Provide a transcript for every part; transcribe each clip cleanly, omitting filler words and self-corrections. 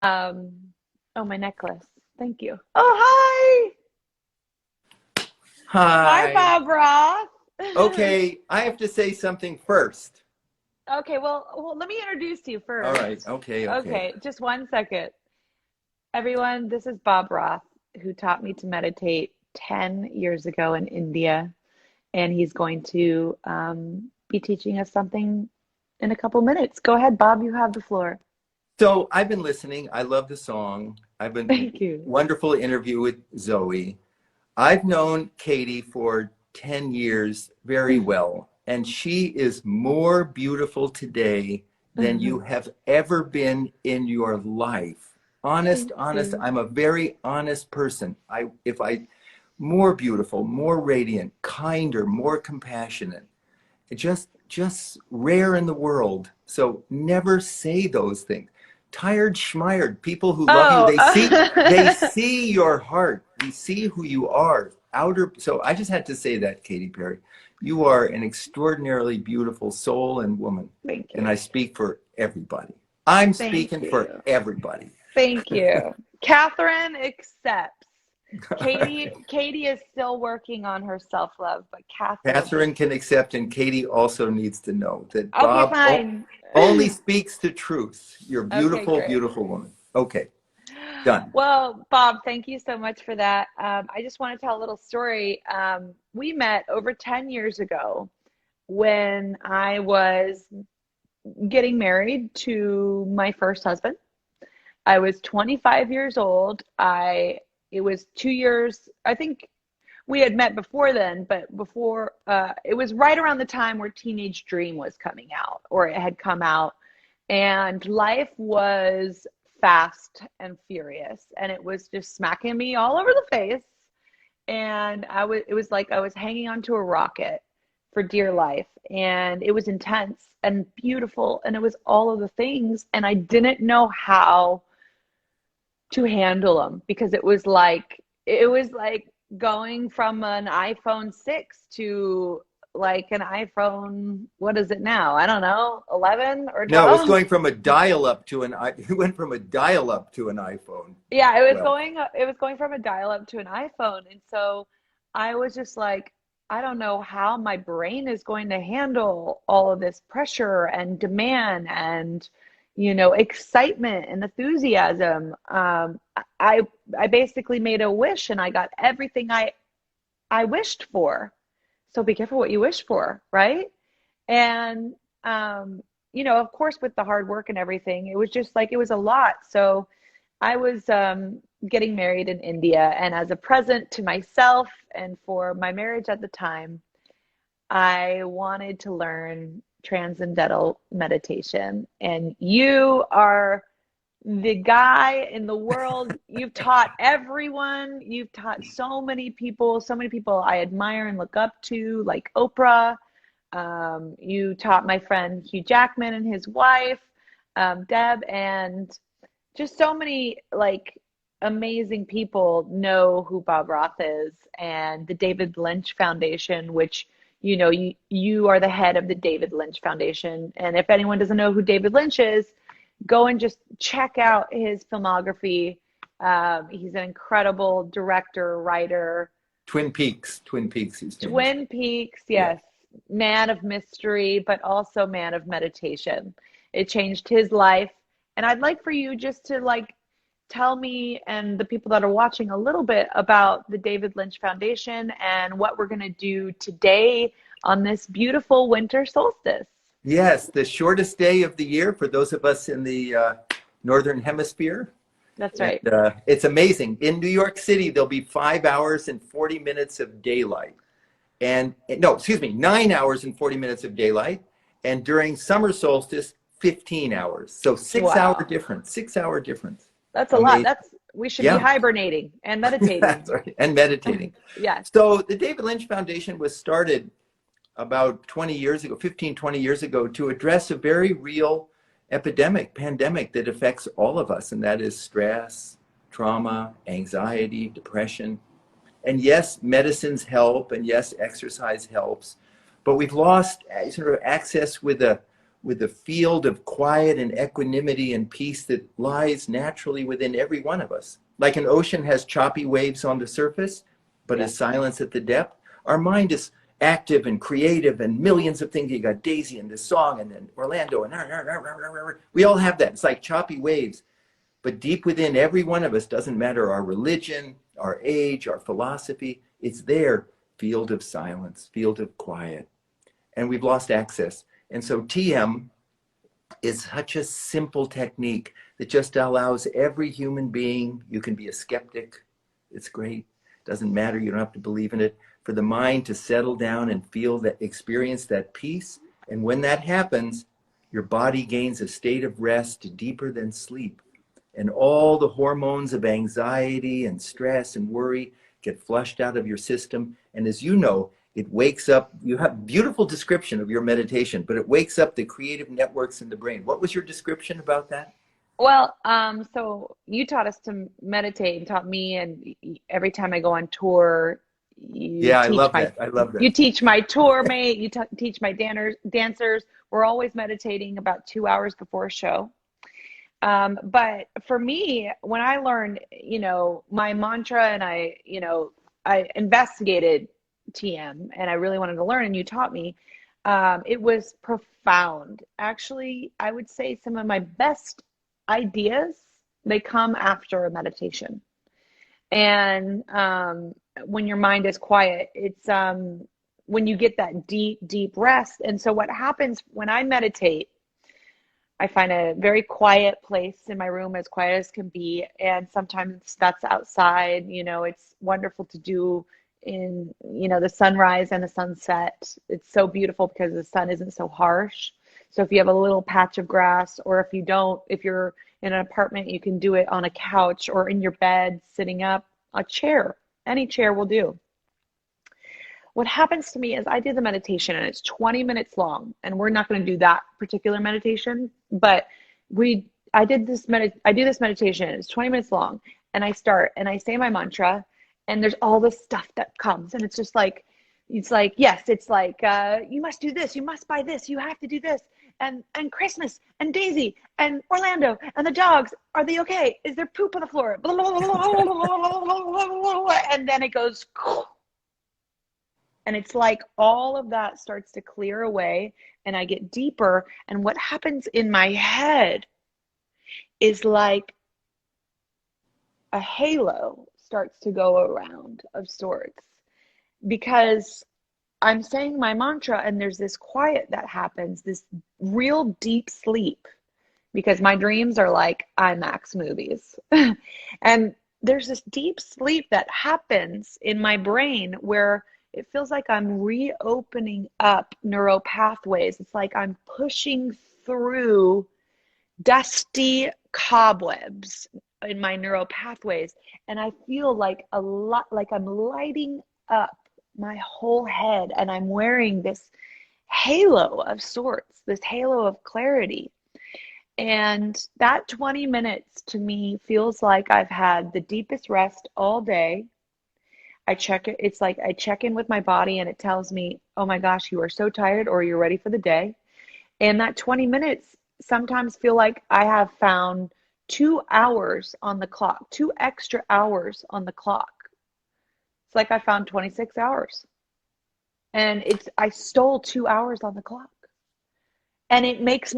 Um, oh, my necklace. Thank you. Oh, hi. Hi, Hi. Bob Roth. Okay, I have to say something first. Okay, well, let me introduce you All right. first. Okay. Okay, just 1 second. Everyone, this is Bob Roth, who taught me to meditate 10 years ago in India, and he's going to be teaching us something in a couple minutes. Go ahead, Bob, you have the floor. So I've been listening. I love the song. I've been Thank you. wonderful interview with Zoe. I've known Katy for 10 years very well, and she is more beautiful today than you have ever been in your life. Honest, Thank honest. you. I'm a very honest person. If I, more beautiful, more radiant, kinder, more compassionate. Just rare in the world. So never say those things. Tired schmired people who love you, Oh, they see your heart. They see who you are. Outer, so I just had to say that, Katy Perry. You are an extraordinarily beautiful soul and woman. thank And you. I speak for everybody. I'm Thank speaking for you. everybody. Thank you. Katheryn accepts. Katy is still working on her self-love, but Katheryn Catherine can accept, and Katy also needs to know that okay, Bob fine. only speaks the truth. You're Okay, beautiful, great. beautiful woman. Okay, done. Well, Bob, thank you so much for that. I just want to tell a little story. We met over 10 years ago when I was getting married to my first husband. I was 25 years old. It was 2 years, I think we had met before then, but before it was right around the time where Teenage Dream was coming out, or it had come out, and life was fast and furious, and it was just smacking me all over the face. And it was like I was hanging onto a rocket for dear life, and it was intense and beautiful, and it was all of the things, and I didn't know how to handle them because it was like going from an iPhone 6 to like an iPhone, what is it now? I don't know, 11 or No, it's 12? going from a dial-up to an I. You went from a dial-up to an iPhone. Yeah, Well, it was going from a dial-up to an iPhone. And so I was just like, I don't know how my brain is going to handle all of this pressure and demand and excitement and enthusiasm. I I basically made a wish and I got everything I wished for. So be careful what you wish for, right? And of course, with the hard work and everything, it was just like it was a lot. So I was getting married in India, and as a present to myself and for my marriage at the time, I wanted to learn transcendental meditation. And you are the guy in the world. You've taught everyone. You've taught so many people I admire and look up to, like Oprah. You taught my friend Hugh Jackman and his wife, Deb, and just so many like amazing people know who Bob Roth is, and the David Lynch Foundation, which you are the head of the David Lynch Foundation. And if anyone doesn't know who David Lynch is, go and just check out his filmography. He's an incredible director, writer. Twin Peaks. Twin Peaks. He's famous for. Twin Peaks, Yeah. yes. Man of mystery, but also man of meditation. It changed his life. And I'd like for you just to like tell me and the people that are watching a little bit about the David Lynch Foundation and what we're going to do today on this beautiful winter solstice. Yes, the shortest day of the year for those of us in the northern hemisphere. That's And right. it's amazing. In New York City, there'll be 5 hours and 40 minutes of daylight. And no, excuse me, 9 hours and 40 minutes of daylight. And during summer solstice, 15 hours. So 6 hour Wow. difference, 6 hour difference. That's a lot. Amazing. We should be Yeah, hibernating and meditating. that's right. And meditating. Yes. So the David Lynch Foundation was started about 20 years ago, 15, 20 years ago, to address a very real epidemic, pandemic that affects all of us. And that is stress, trauma, anxiety, depression. And yes, medicines help, and yes, exercise helps, but we've lost sort of access with with a field of quiet and equanimity and peace that lies naturally within every one of us. Like an ocean has choppy waves on the surface, but Yeah. is silence at the depth. Our mind is active and creative and millions of things. You got Daisy and this song and then Orlando and we all have that. It's like choppy waves. But deep within every one of us, doesn't matter our religion, our age, our philosophy, it's there, field of silence, field of quiet. And we've lost access. And so TM is such a simple technique that just allows every human being, you can be a skeptic, it's great, doesn't matter, you don't have to believe in it, for the mind to settle down and feel that, experience that peace. And when that happens, your body gains a state of rest deeper than sleep. And all the hormones of anxiety and stress and worry get flushed out of your system. And as you know, it wakes up, you have a beautiful description of your meditation, but it wakes up the creative networks in the brain. What was your description about that? Well, so you taught us to meditate and taught me, and every time I go on tour, you Yeah, I teach love that. I love that. you teach my tour mate, you teach my dancers. We're always meditating about 2 hours before a show. But for me, when I learned, my mantra and I investigated TM and I really wanted to learn and you taught me, it was profound. Actually, I would say some of my best ideas, they come after a meditation. And when your mind is quiet, it's when you get that deep, deep rest. And so what happens when I meditate, I find a very quiet place in my room, as quiet as can be. And sometimes that's outside. It's wonderful to do in, the sunrise and the sunset. It's so beautiful because the sun isn't so harsh. So if you have a little patch of grass, or if you don't, if you're in an apartment, you can do it on a couch or in your bed, sitting up, a chair. Any chair will do. What happens to me is I do the meditation and it's 20 minutes long, and we're not going to do that particular meditation, but I do this meditation. It's 20 minutes long, and I start and I say my mantra, and there's all this stuff that comes, and it's just like, yes, it's like, you must do this, you must buy this, you have to do this, and Christmas and Daisy and Orlando and the dogs, are they okay? Is there poop on the floor? And then it goes. And it's like all of that starts to clear away and I get deeper. And what happens in my head is like a halo starts to go around of sorts, because I'm saying my mantra and there's this quiet that happens, this real deep sleep, because my dreams are like IMAX movies. And there's this deep sleep that happens in my brain where it feels like I'm reopening up neural pathways. It's like I'm pushing through dusty cobwebs in my neural pathways. And I feel like like I'm lighting up my whole head, and I'm wearing this halo of sorts, this halo of clarity. And that 20 minutes to me feels like I've had the deepest rest all day. I check it. It's like I check in with my body and it tells me, oh my gosh, you are so tired, or you're ready for the day. And that 20 minutes sometimes feel like I have found 2 hours on the clock, 2 extra hours on the clock. It's like I found 26 hours. And I stole 2 hours on the clock. And it makes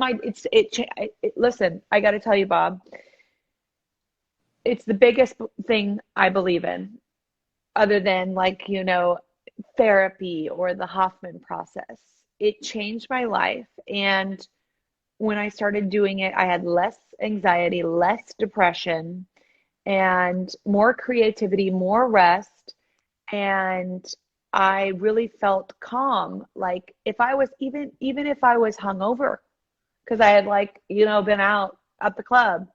listen, I got to tell you, Bob, it's the biggest thing I believe in, other than therapy or the Hoffman process. It changed my life. And when I started doing it, I had less anxiety, less depression, and more creativity, more rest. And I really felt calm. Like if I was even if I was hungover, because I had been out at the club,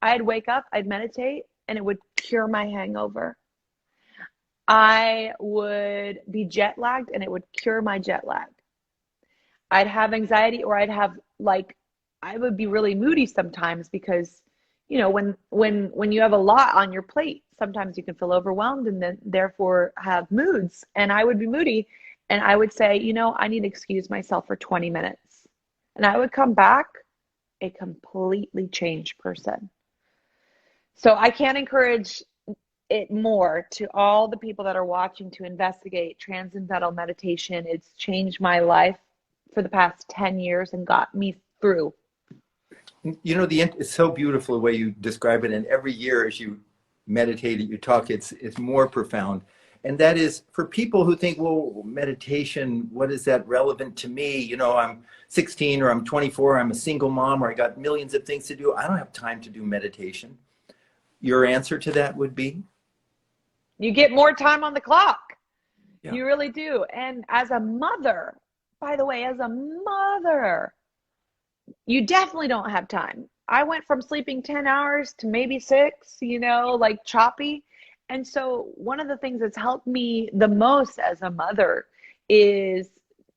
I'd wake up, I'd meditate, and it would cure my hangover. I would be jet lagged and it would cure my jet lag. I'd have anxiety, or I would be really moody sometimes because, when you have a lot on your plate, sometimes you can feel overwhelmed and then therefore have moods. And I would be moody and I would say, I need to excuse myself for 20 minutes. And I would come back a completely changed person. So I can't encourage it more to all the people that are watching to investigate transcendental meditation. It's changed my life for the past 10 years and got me through. You know, it's so beautiful the way you describe it. And every year as you meditate, you talk, it's more profound. And that is for people who think, well, meditation, what is that relevant to me? You know, I'm 16 or I'm 24, I'm a single mom, or I got millions of things to do. I don't have time to do meditation. Your answer to that would be? You get more time on the clock. Yeah. You really do. And as a mother, by the way, as a mother, you definitely don't have time. I went from sleeping 10 hours to maybe 6, you know, like choppy. And so one of the things that's helped me the most as a mother is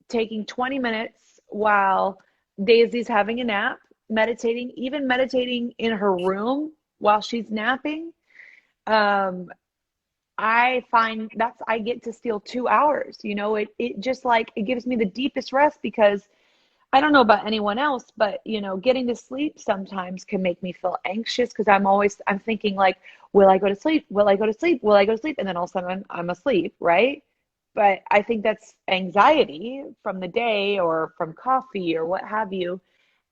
taking 20 minutes while Daisy's having a nap, meditating, even meditating in her room while she's napping. I find I get to steal 2 hours, you know, it just like, it gives me the deepest rest because I don't know about anyone else, but you know, getting to sleep sometimes can make me feel anxious because I'm thinking like, will I go to sleep? Will I go to sleep? Will I go to sleep? And then all of a sudden I'm asleep, right? But I think that's anxiety from the day or from coffee or what have you.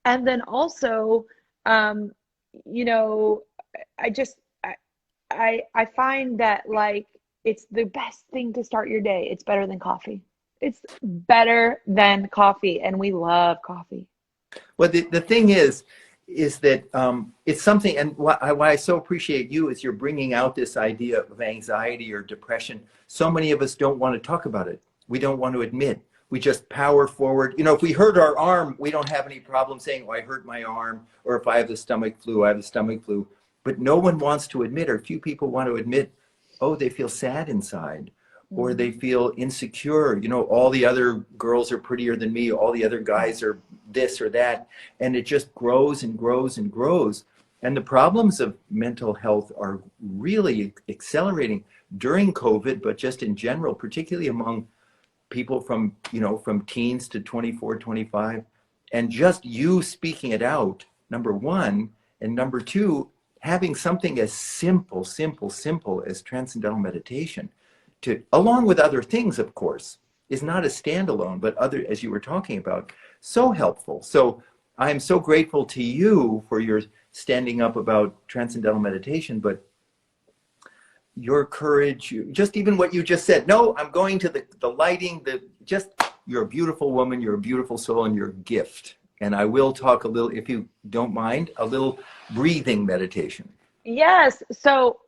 And then also, um, you know, I just I find that like it's the best thing to start your day. It's better than coffee. It's better than coffee, and we love coffee. Well, the thing is that it's something, and why I so appreciate you is you're bringing out this idea of anxiety or depression. So many of us don't want to talk about it. We don't want to admit. We just power forward. You know, if we hurt our arm, we don't have any problem saying, oh, I hurt my arm, or if I have the stomach flu, I have the stomach flu. But no one wants to admit, or few people want to admit, oh, they feel sad inside, or they feel insecure. You know, all the other girls are prettier than me, all the other guys are this or that. And it just grows and grows and grows. And the problems of mental health are really accelerating during COVID, but just in general, particularly among people from, you know, from teens to 24, 25. And just you speaking it out, number one, and number two, having something as simple as transcendental meditation to, along with other things, of course, is not a standalone, but other, as you were talking about, so helpful. So I'm so grateful to you for your standing up about transcendental meditation, but your courage, just even what you just said, no, I'm going to the lighting, you're a beautiful woman, you're a beautiful soul, and you're a gift. And I will talk a little, if you don't mind, a little breathing meditation. Yes. So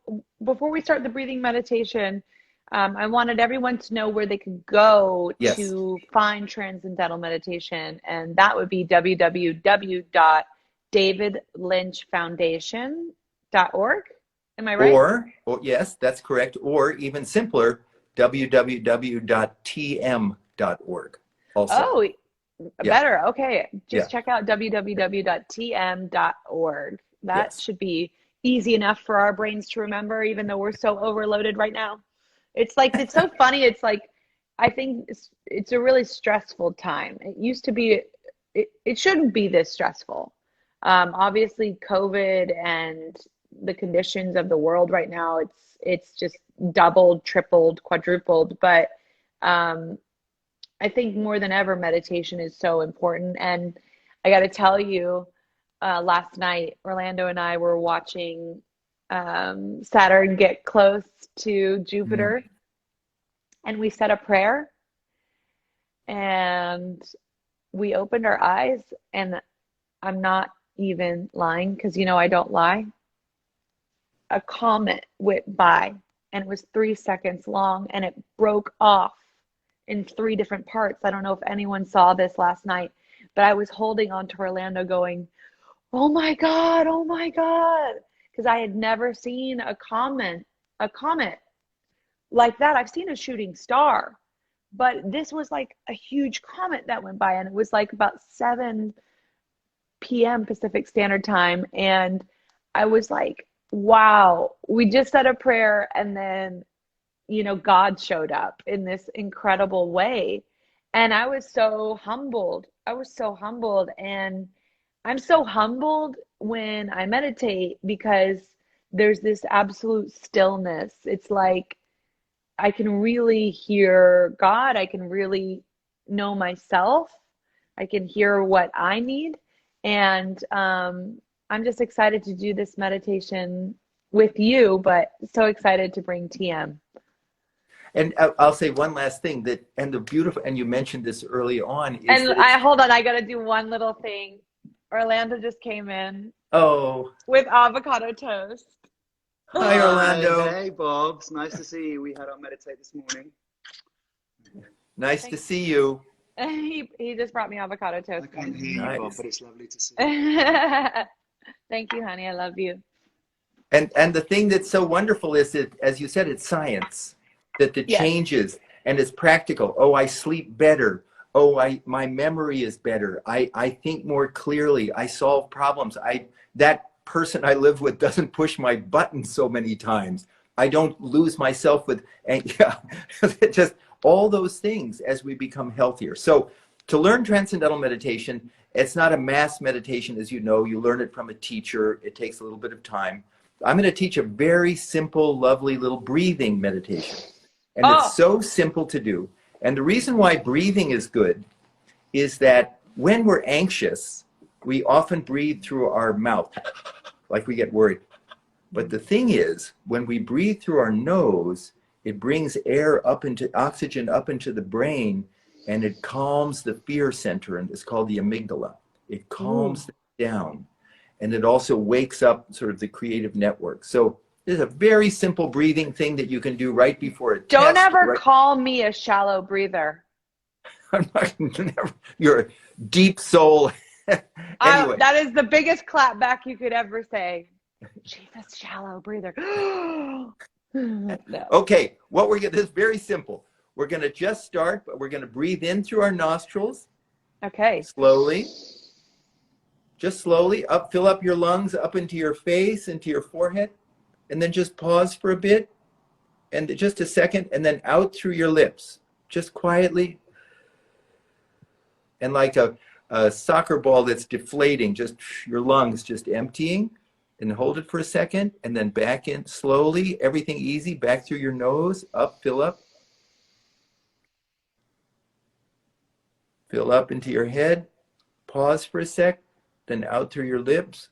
before we start the breathing meditation, I wanted everyone to know where they could go Yes. to find transcendental meditation, and that would be www.davidlynchfoundation.org. Am I right? Or yes, that's correct. Or even simpler, www.tm.org also. Oh, Yeah. better. Okay. Yeah. Just check out www.tm.org. That Yes. should be easy enough for our brains to remember, even though we're so overloaded right now. It's like, it's so funny. It's like, I think it's a really stressful time. It used to be, it shouldn't be this stressful. Obviously, COVID and the conditions of the world right now, it's just doubled, tripled, quadrupled. But I think more than ever, meditation is so important. And I got to tell you, last night, Orlando and I were watching Saturn get close to Jupiter, and we said a prayer, and we opened our eyes, and I'm not even lying because, you know, I don't lie. A comet went by, and it was 3 seconds long, and it broke off in 3 different parts. I don't know if anyone saw this last night, but I was holding on to Orlando going, oh my God, oh my God. Because I had never seen a comet like that. I've seen a shooting star, but this was like a huge comet that went by, and it was like about 7 p.m. Pacific Standard Time. And I was like, wow, we just said a prayer, and then, you know, God showed up in this incredible way. And I was so humbled. I was so humbled. And I'm so humbled when I meditate because there's this absolute stillness. It's like I can really hear God. I can really know myself. I can hear what I need. And I'm just excited to do this meditation with you, but so excited to bring TM. And I'll say one last thing that, and the beautiful, and you mentioned this early on, is And that I it's, hold on, I gotta do one little thing. Orlando just came in oh, with avocado toast. hi, Hi, Orlando. hey Bob, it's nice to see you. We had our meditate this morning. Nice to Thank see you. he just brought me avocado I toast. can't hear you, Bob, Nice. but it's lovely to see you. Thank you, honey. I love you. And the thing that's so wonderful is that, as you said, it's science, that the Yes. changes, and it's practical. Oh, I sleep better. Oh, my memory is better. I think more clearly. I solve problems. That person I live with doesn't push my button so many times. I don't lose myself with, and yeah, just all those things as we become healthier. So to learn transcendental meditation, it's not a mass meditation, as you know. You learn it from a teacher. It takes a little bit of time. I'm going to teach a very simple, lovely little breathing meditation. And it's Oh, so simple to do. And the reason why breathing is good is that when we're anxious, we often breathe through our mouth, like we get worried. But the thing is, when we breathe through our nose, it brings air up into oxygen up into the brain, and it calms the fear center, and it's called the amygdala. It calms ooh. them down, and it also wakes up sort of the creative network. So there's a very simple breathing thing that you can do right before a Don't test. ever Right, call me a shallow breather. I'm not, never, you're a deep soul. Anyway, That is the biggest clap back you could ever say. She's a shallow breather. No. okay, what we're going to, this is very simple. We're going to just start, but we're going to breathe in through our nostrils Okay. slowly, just slowly, up, fill up your lungs up into your face, into your forehead, and then just pause for a bit, and just a second, and then out through your lips, just quietly, and like a soccer ball that's deflating, just your lungs just emptying, and hold it for a second, and then back in slowly, everything easy, back through your nose, up, fill up into your head, pause for a sec, then out through your lips,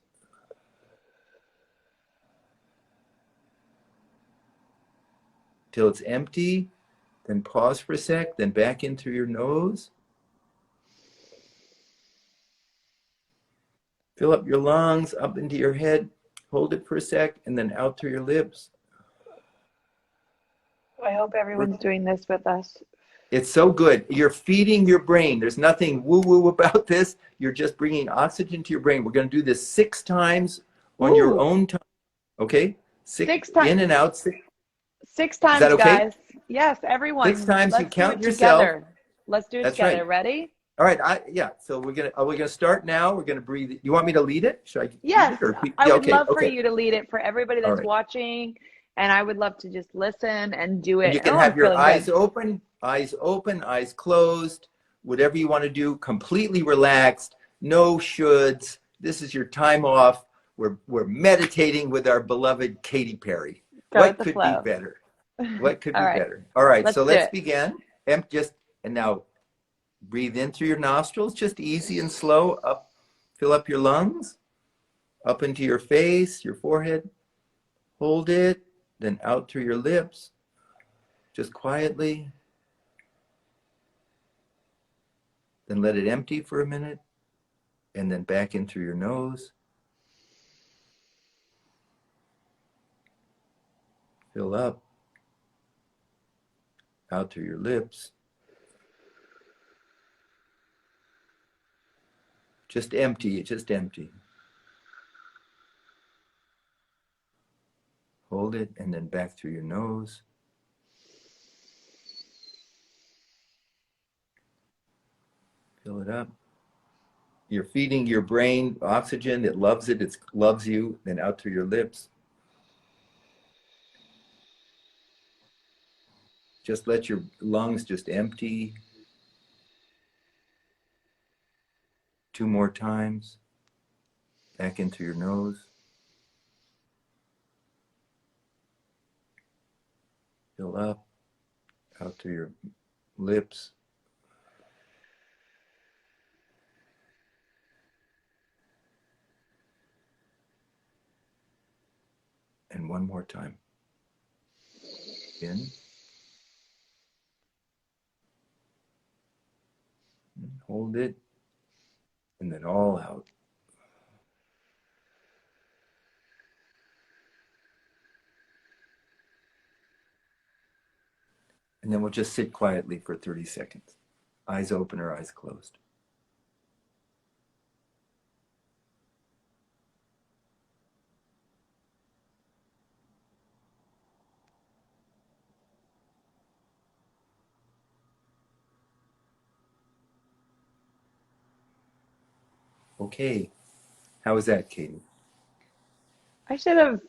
till it's empty, then pause for a sec, then back in through your nose, fill up your lungs, up into your head, hold it for a sec, and then out through your lips. I hope everyone's doing this with us. It's so good. You're feeding your brain. There's nothing woo-woo about this. You're just bringing oxygen to your brain. We're going to do this 6 times on your Ooh, own time. Okay? 6 six times, in and out. 6. six Is that times, okay? guys. Yes, 6 everyone. times. You Let's do count it yourself. together. Let's do it That's together. right. Ready? All right. Yeah. So we're gonna start now. We're gonna breathe. You want me to lead it? Should I lead Yes, it or? I Yeah. would Okay. love for Okay. you to lead it for everybody All that's right. watching, and I would love to just listen and do And it. you can Oh, I'm have your feeling good. eyes open, eyes closed, whatever you want to do, completely relaxed, no shoulds. This is your time off. We're meditating with our beloved Katy Perry. Go with What the could be flow. better? What could All be right, better? All right, so let's do let's it. begin. And now breathe in through your nostrils, just easy and slow, up, fill up your lungs, up into your face, your forehead, hold it, then out through your lips, just quietly. Then let it empty for a minute, and then back in through your nose. Fill up, out through your lips. Just empty, just empty. Hold it, and then back through your nose. Fill it up. You're feeding your brain oxygen. It loves it. It loves you. Then out through your lips. Just let your lungs just empty. 2 more times. Back in through your nose. Fill up, out to your lips. And 1 more time. In. Hold it. And then all out. And then we'll just sit quietly for 30 seconds. Eyes open or eyes closed. Okay. How was that, Katie? I should have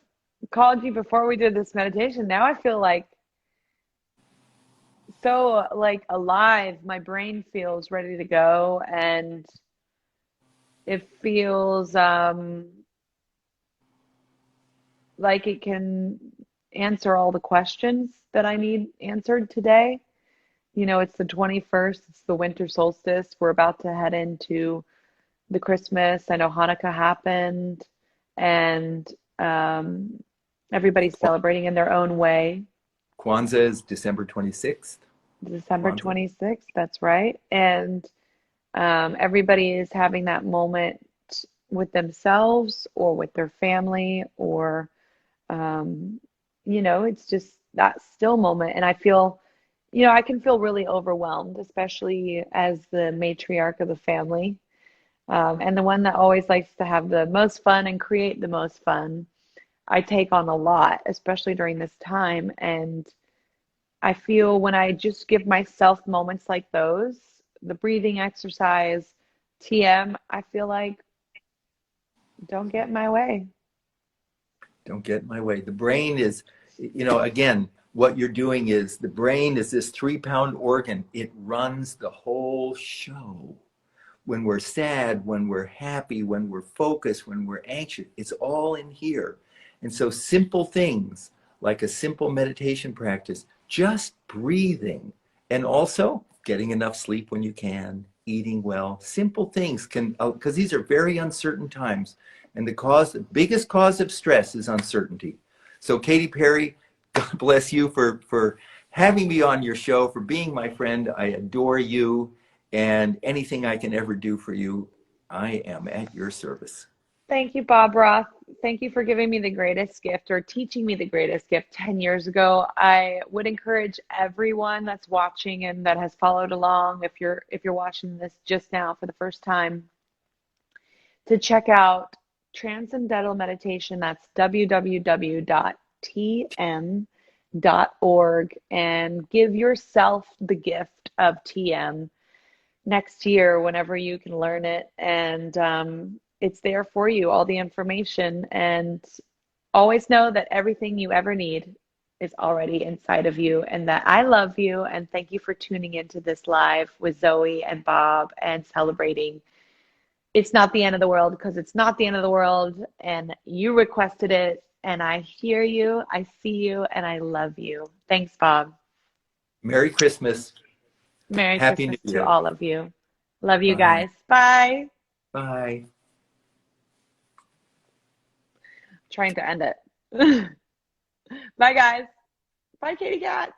called you before we did this meditation. Now I feel like so like alive. My brain feels ready to go, and it feels like it can answer all the questions that I need answered today. You know, it's the 21st, it's the winter solstice. We're about to head into the Christmas. I know Hanukkah happened, and everybody's celebrating in their own way. Kwanzaa is December 26th. December Kwanzaa. 26th, that's right. And everybody is having that moment with themselves or with their family, or, you know, it's just that still moment. And I feel, you know, I can feel really overwhelmed, especially as the matriarch of the family, and the one that always likes to have the most fun and create the most fun. I take on a lot, especially during this time. And I feel when I just give myself moments like those, the breathing exercise, TM, I feel like don't get in my way. Don't get in my way. The brain is, you know, again, what you're doing is the brain is this 3-pound organ. It runs the whole show. When we're sad, when we're happy, when we're focused, when we're anxious, it's all in here. And so simple things like a simple meditation practice, just breathing, and also getting enough sleep when you can, eating well, simple things can, because these are very uncertain times. And the biggest cause of stress is uncertainty. So Katy Perry, God bless you for having me on your show, for being my friend. I adore you, and anything I can ever do for you, I am at your service. Thank you, Bob Roth. Thank you for giving me the greatest gift, or teaching me the greatest gift 10 years ago. I would encourage everyone that's watching and that has followed along, if you're watching this just now for the first time, to check out Transcendental Meditation. That's www.tm.org, and give yourself the gift of TM next year whenever you can learn it. And it's there for you, all the information. And always know that everything you ever need is already inside of you, and that I love you. And thank you for tuning into this live with Zoe and Bob and celebrating. It's not the end of the world, because it's not the end of the world, and you requested it, and I hear you, I see you, and I love you. Thanks, Bob. Merry Christmas. Merry Happy New Christmas to Year. all of you. Love you Bye. guys. Bye. Bye. Trying to end it. Bye, guys. Bye, Katy Cat.